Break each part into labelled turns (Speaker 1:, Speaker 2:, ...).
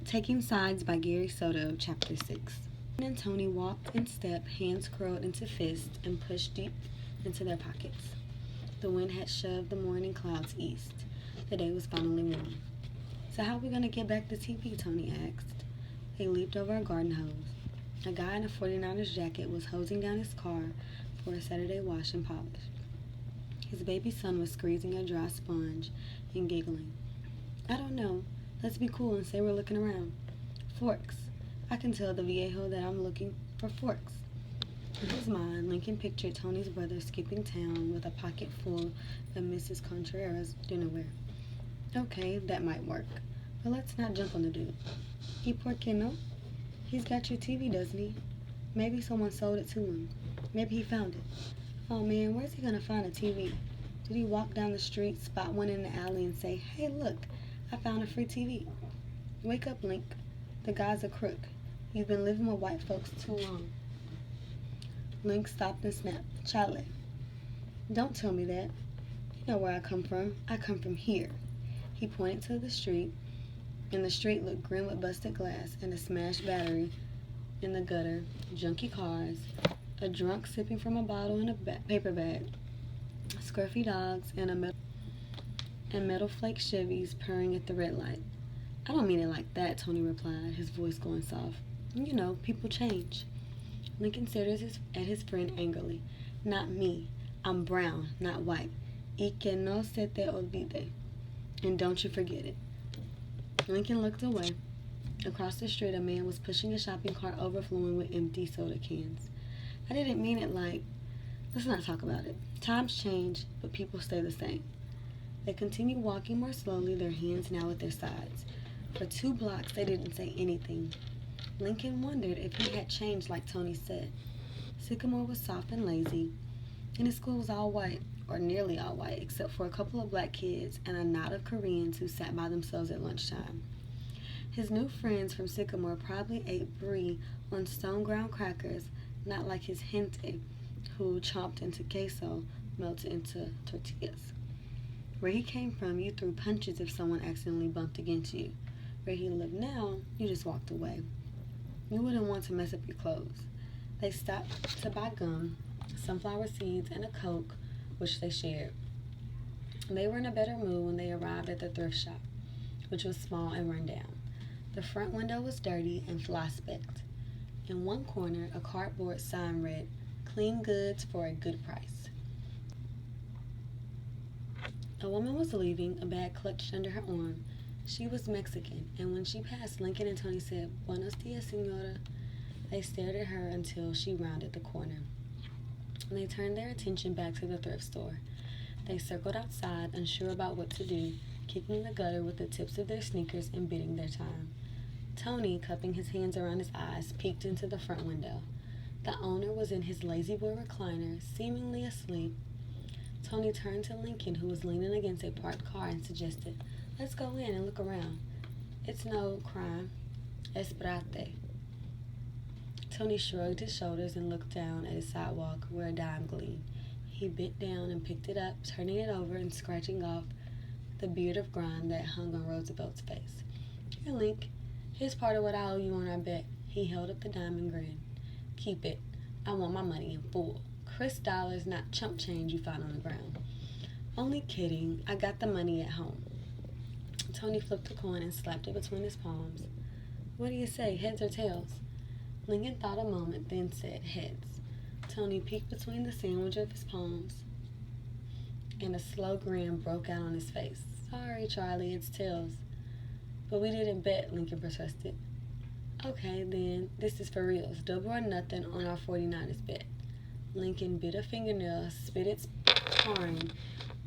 Speaker 1: Taking Sides by Gary Soto, Chapter 6. And Tony walked in step, hands curled into fists, and pushed deep into their pockets. The wind had shoved the morning clouds east. The day was finally warm. "So how are we going to get back to TV?" Tony asked. They leaped over a garden hose. A guy in a 49ers jacket was hosing down his car for a Saturday wash and polish. His baby son was squeezing a dry sponge and giggling. "I don't know. Let's be cool and say we're looking around. Forks. I can tell the viejo that I'm looking for forks." In his mind, Lincoln pictured Tony's brother skipping town with a pocket full of Mrs. Contreras' dinnerware. "Okay, that might work. But let's not jump on the dude." "Y por qué no? He's got your TV, doesn't he? Maybe someone sold it to him. Maybe he found it. Oh man, where's he gonna find a TV? Did he walk down the street, spot one in the alley, and say, 'Hey, look, I found a free TV'? Wake up, Link. The guy's a crook. You've been living with white folks too long." Link stopped and snapped. "Chale. Don't tell me that. You know where I come from. I come from here." He pointed to the street, and the street looked grim with busted glass and a smashed battery in the gutter, junky cars, a drunk sipping from a bottle in a paper bag, scruffy dogs, and metal flake Chevys purring at the red light. "I don't mean it like that," Tony replied, his voice going soft. "You know, people change." Lincoln stared at his friend angrily. "Not me. I'm brown, not white. Y que no se te olvide. And don't you forget it." Lincoln looked away. Across the street, a man was pushing a shopping cart overflowing with empty soda cans. "I didn't mean it like... Let's not talk about it. Times change, but people stay the same." They continued walking more slowly, their hands now at their sides. For 2 blocks, they didn't say anything. Lincoln wondered if he had changed like Tony said. Sycamore was soft and lazy, and his school was all white, or nearly all white, except for a couple of black kids and a knot of Koreans who sat by themselves at lunchtime. His new friends from Sycamore probably ate brie on stone-ground crackers, not like his gente, who chomped into queso melted into tortillas. Where he came from, you threw punches if someone accidentally bumped against you. Where he lived now, you just walked away. You wouldn't want to mess up your clothes. They stopped to buy gum, sunflower seeds, and a Coke, which they shared. They were in a better mood when they arrived at the thrift shop, which was small and run down. The front window was dirty and fly-specked. In one corner, a cardboard sign read, "Clean goods for a good price." A woman was leaving, a bag clutched under her arm. She was Mexican, and when she passed, Lincoln and Tony said, "Buenos dias, señora." They stared at her until she rounded the corner. They turned their attention back to the thrift store. They circled outside, unsure about what to do, kicking the gutter with the tips of their sneakers and bidding their time. Tony, cupping his hands around his eyes, peeked into the front window. The owner was in his lazy-boy recliner, seemingly asleep. Tony turned to Lincoln, who was leaning against a parked car, and suggested, "Let's go in and look around. It's no crime. Esperate." Tony shrugged his shoulders and looked down at his sidewalk where a dime gleamed. He bent down and picked it up, turning it over and scratching off the beard of grime that hung on Roosevelt's face. "Here, Link. Here's part of what I owe you on our bet." He held up the dime and grinned. "Keep it. I want my money in full. Crisp dollars, not chump change you find on the ground." "Only kidding. I got the money at home." Tony flipped a coin and slapped it between his palms. "What do you say, heads or tails?" Lincoln thought a moment, then said heads. Tony peeked between the sandwich of his palms, and a slow grin broke out on his face. "Sorry, Charlie, it's tails." "But we didn't bet," Lincoln protested. "Okay, then, this is for reals. Double or nothing on our 49ers bet." Lincoln bit a fingernail, spit its tarring,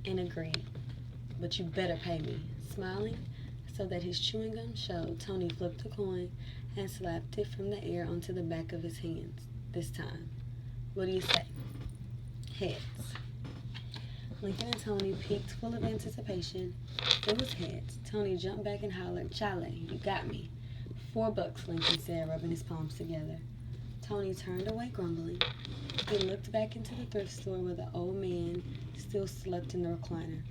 Speaker 1: and agreed. "But you better pay me." Smiling so that his chewing gum showed, Tony flipped a coin and slapped it from the air onto the back of his hands. This time. "What do you say?" "Heads." Lincoln and Tony peeked full of anticipation. It was heads. Tony jumped back and hollered, "Chale, you got me." $4, Lincoln said, rubbing his palms together. Tony turned away grumbling. He looked back into the thrift store where the old man still slept in the recliner.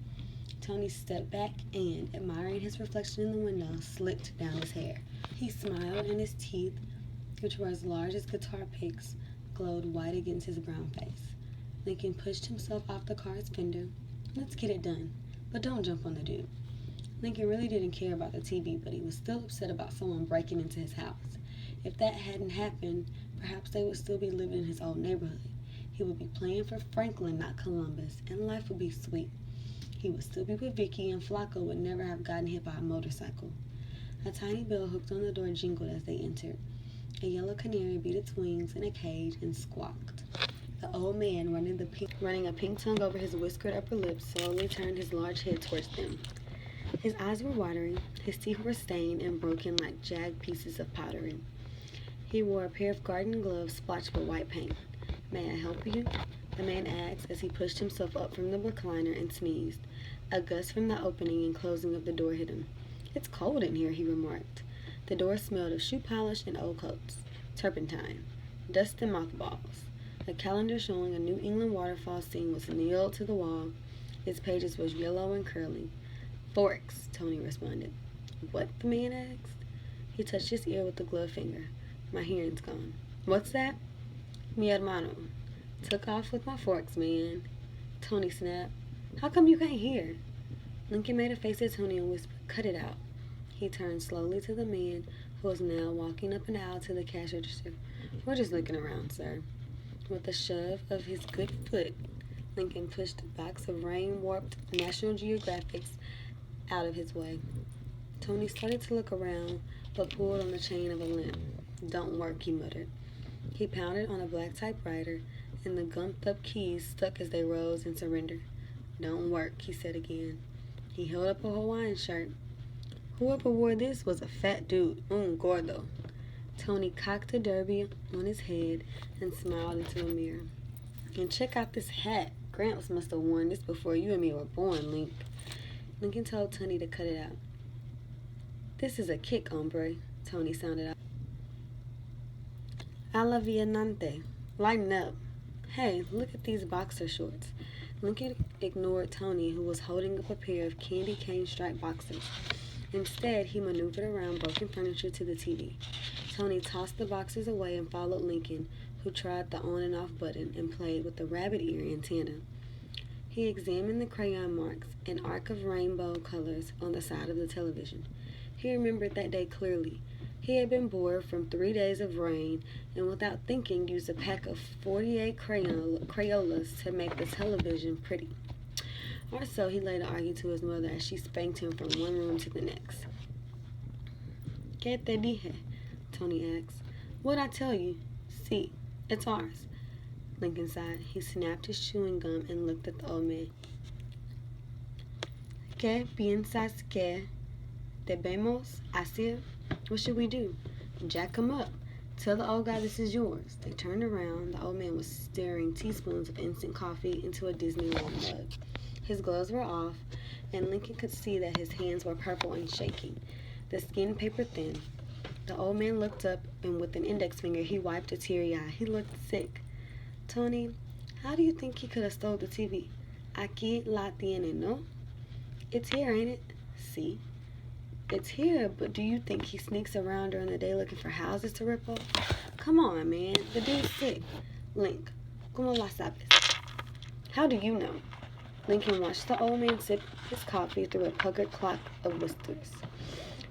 Speaker 1: Tony stepped back and, admiring his reflection in the window, slicked down his hair. He smiled, and his teeth, which were as large as guitar picks, glowed white against his brown face. Lincoln pushed himself off the car's fender. "Let's get it done, but don't jump on the dude." Lincoln really didn't care about the TV, but he was still upset about someone breaking into his house. If that hadn't happened, perhaps they would still be living in his old neighborhood. He would be playing for Franklin, not Columbus, and life would be sweet. He would still be with Vicky, and Flacco would never have gotten hit by a motorcycle. A tiny bell hooked on the door jingled as they entered. A yellow canary beat its wings in a cage and squawked. The old man, running a pink tongue over his whiskered upper lip, slowly turned his large head towards them. His eyes were watering, his teeth were stained and broken like jagged pieces of pottery. He wore a pair of garden gloves splotched with white paint. "May I help you?" the man asked as he pushed himself up from the recliner and sneezed. A gust from the opening and closing of the door hit him. "It's cold in here," he remarked. The door smelled of shoe polish and old coats, turpentine, dust and mothballs. A calendar showing a New England waterfall scene was nailed to the wall. Its pages was yellow and curly. "Forks," Tony responded. "What?" the man asked. He touched his ear with the gloved finger. "My hearing's gone." "What's that?" "Mi hermano took off with my forks, man." Tony snapped. "How come you can't hear?" Lincoln made a face at Tony and whispered, "Cut it out." He turned slowly to the man, who was now walking up and aisle to the cash register. "We're just looking around, sir." With a shove of his good foot, Lincoln pushed a box of rain-warped National Geographics out of his way. Tony started to look around, but pulled on the chain of a lamp. "Don't work," he muttered. He pounded on a black typewriter, and the gummed-up keys stuck as they rose and surrendered. "Don't work," he said again. He held up a Hawaiian shirt. Whoever wore this was a fat dude, gordo. Tony cocked a derby on his head and smiled into a mirror. "And check out this hat. Gramps must have worn this before you and me were born, Link." Lincoln told Tony to cut it out. "This is a kick, hombre," Tony sounded out. "A la vianante. Lighten up. Hey, look at these boxer shorts." Lincoln ignored Tony, who was holding up a pair of candy cane-striped boxers. Instead, he maneuvered around broken furniture to the TV. Tony tossed the boxers away and followed Lincoln, who tried the on and off button and played with the rabbit ear antenna. He examined the crayon marks, an arc of rainbow colors on the side of the television. He remembered that day clearly. He had been bored from 3 days of rain, and without thinking used a pack of 48 Crayolas to make the television pretty. Or so he later argued to his mother as she spanked him from one room to the next. "¿Qué te dije?" Tony asked. "What'd I tell you? See, it's ours." Lincoln sighed. He snapped his chewing gum and looked at the old man. ¿Qué piensas que debemos hacer? What should we do? "Jack him up. Tell the old guy this is yours." They turned around. The old man was stirring teaspoons of instant coffee into a Disneyland mug. His gloves were off, and Lincoln could see that his hands were purple and shaking, the skin paper thin. The old man looked up, and with an index finger, he wiped a teary eye. He looked sick. "Tony, how do you think he could have stole the TV?" "Aquí la tiene, no?" "It's here, ain't it?" "See." "It's here, but do you think he sneaks around during the day looking for houses to rip off?" "Come on, man. The dude's sick." "Link, ¿cómo la sabes?" "How do you know?" Lincoln watched the old man sip his coffee through a puckered clock of whiskers.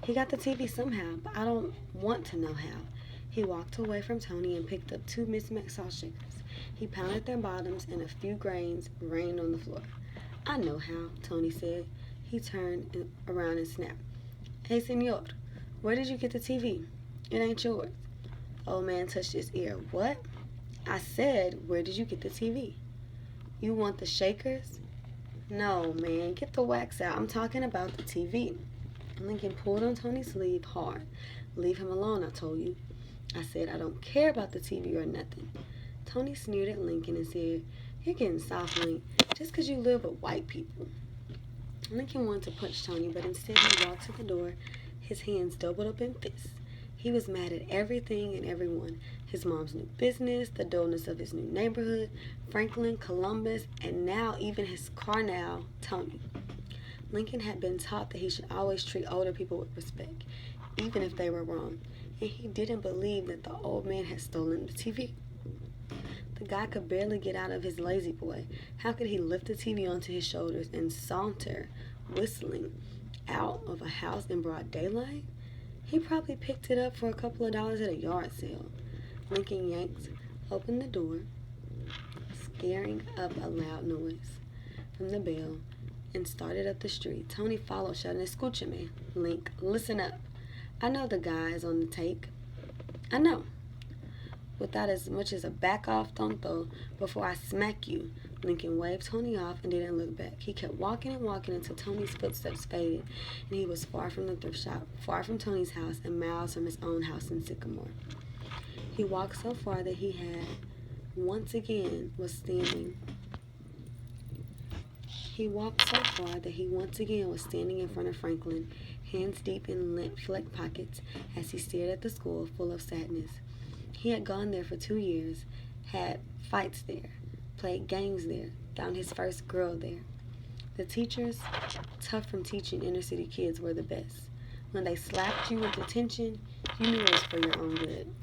Speaker 1: "He got the TV somehow, but I don't want to know how." He walked away from Tony and picked up 2 mismatched salt shakers. He pounded their bottoms, and a few grains rained on the floor. "I know how," Tony said. He turned around and snapped. "Hey, senor, where did you get the TV? It ain't yours." The old man touched his ear. "What?" "I said, where did you get the TV?" "You want the shakers?" "No, man, get the wax out. I'm talking about the TV." Lincoln pulled on Tony's sleeve hard. "Leave him alone, I told you." "I said I don't care about the TV or nothing." Tony sneered at Lincoln and said, "You're getting soft, Link, just 'cause you live with white people." Lincoln wanted to punch Tony, but instead he walked to the door, his hands doubled up in fists. He was mad at everything and everyone. His mom's new business, the dullness of his new neighborhood, Franklin, Columbus, and now even his carnal, Tony. Lincoln had been taught that he should always treat older people with respect, even if they were wrong, and he didn't believe that the old man had stolen the TV. The guy could barely get out of his lazy boy. How could he lift the TV onto his shoulders and saunter, whistling, out of a house in broad daylight? He probably picked it up for a couple of dollars at a yard sale. Lincoln yanked open the door, scaring up a loud noise from the bell, and started up the street. Tony followed, shouting, "Escúchame, Link, listen up. I know the guy is on the take. I know. Without as much as a back off, tonto, before I smack you." Lincoln waved Tony off and didn't look back. He kept walking and walking until Tony's footsteps faded, and he was far from the thrift shop, far from Tony's house, and miles from his own house in Sycamore. He walked so far that he once again was standing in front of Franklin, hands deep in lint-flecked pockets, as he stared at the school full of sadness. He had gone there for 2 years, had fights there, played games there, found his first girl there. The teachers, tough from teaching inner-city kids, were the best. When they slapped you with detention, you knew it was for your own good.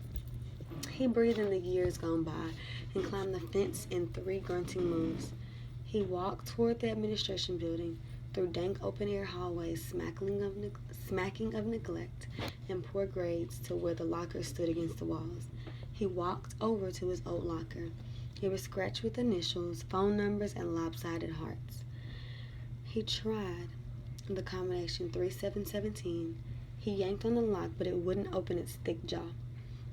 Speaker 1: He breathed in the years gone by and climbed the fence in 3 grunting moves. He walked toward the administration building, through dank open-air hallways smacking of neglect and poor grades, to where the lockers stood against the walls. He walked over to his old locker. It was scratched with initials, phone numbers, and lopsided hearts. He tried the combination 3717. He yanked on the lock, but it wouldn't open its thick jaw.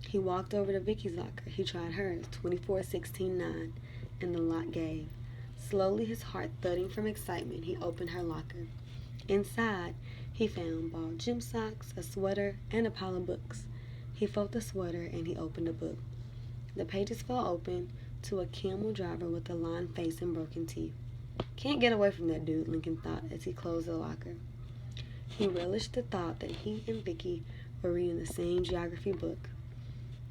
Speaker 1: He walked over to Vicky's locker. He tried hers, 24169, and the lock gave. Slowly, his heart thudding from excitement, he opened her locker. Inside, he found ball gym socks, a sweater, and a pile of books. He felt the sweater, and he opened a book. The pages fell open to a camel driver with a lined face and broken teeth. "Can't get away from that dude," Lincoln thought as he closed the locker. He relished the thought that he and Vicky were reading the same geography book.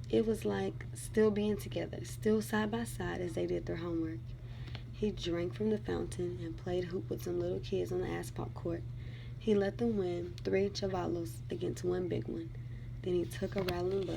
Speaker 1: It was like still being together, still side by side as they did their homework. He drank from the fountain and played hoop with some little kids on the asphalt court. He let them win 3 chavalos against 1 big one. Then he took a rattling